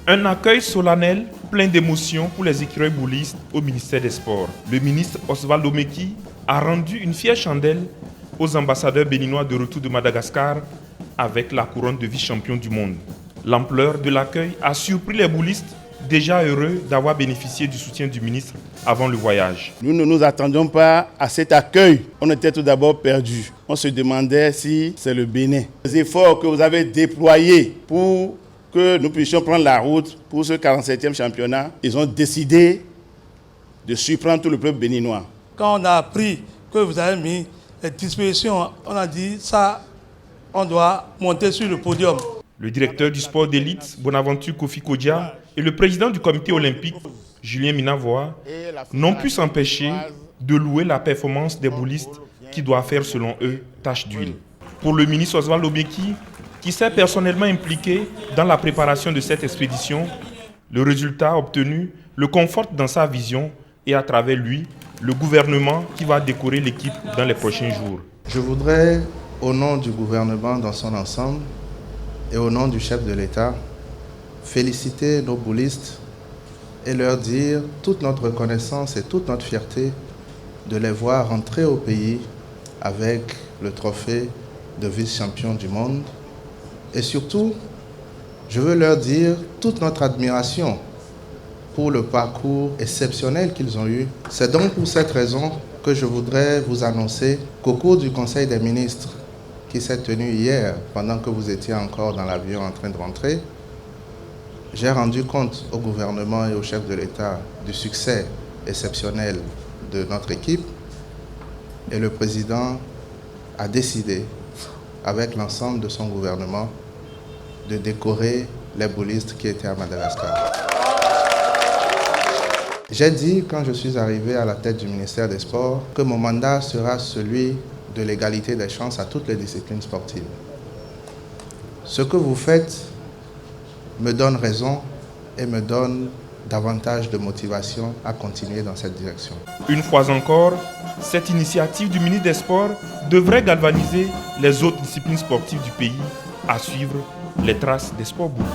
Un accueil solennel plein d'émotions pour les écureuils boulistes au ministère des Sports. Le ministre Oswald Omeki a rendu une fière chandelle aux ambassadeurs béninois de retour de Madagascar avec la couronne de vice-champion du monde. L'ampleur de l'accueil a surpris les boulistes, déjà heureux d'avoir bénéficié du soutien du ministre avant le voyage. Nous ne nous attendions pas à cet accueil. On était tout d'abord perdus. On se demandait si c'est le Bénin. Les efforts que vous avez déployés pour que nous puissions prendre la route pour ce 47e championnat, ils ont décidé de surprendre tout le peuple béninois. Quand on a appris que vous avez mis les dispositions, on a dit ça, on doit monter sur le podium. Le directeur du sport d'élite, Bonaventure Kofi Kodia, et le président du comité olympique, Julien Minavoa, n'ont pu s'empêcher de louer la performance des boulistes qui doit faire, selon eux, tache d'huile. Pour le ministre Oswald Omeki, qui s'est personnellement impliqué dans la préparation de cette expédition, le résultat obtenu le conforte dans sa vision et à travers lui, le gouvernement qui va décorer l'équipe dans les prochains jours. Je voudrais, au nom du gouvernement dans son ensemble et au nom du chef de l'État, féliciter nos boulistes et leur dire toute notre reconnaissance et toute notre fierté de les voir rentrer au pays avec le trophée de vice-champion du monde. Et surtout, je veux leur dire toute notre admiration pour le parcours exceptionnel qu'ils ont eu. C'est donc pour cette raison que je voudrais vous annoncer qu'au cours du Conseil des ministres qui s'est tenu hier, pendant que vous étiez encore dans l'avion en train de rentrer, j'ai rendu compte au gouvernement et au chef de l'État du succès exceptionnel de notre équipe et le président a décidé, avec l'ensemble de son gouvernement, de décorer les boulistes qui étaient à Madagascar. J'ai dit, quand je suis arrivé à la tête du ministère des Sports, que mon mandat sera celui de l'égalité des chances à toutes les disciplines sportives. Ce que vous faites me donne raison et me donne davantage de motivation à continuer dans cette direction. Une fois encore, cette initiative du ministre des Sports devrait galvaniser les autres disciplines sportives du pays à suivre les traces des sports boules.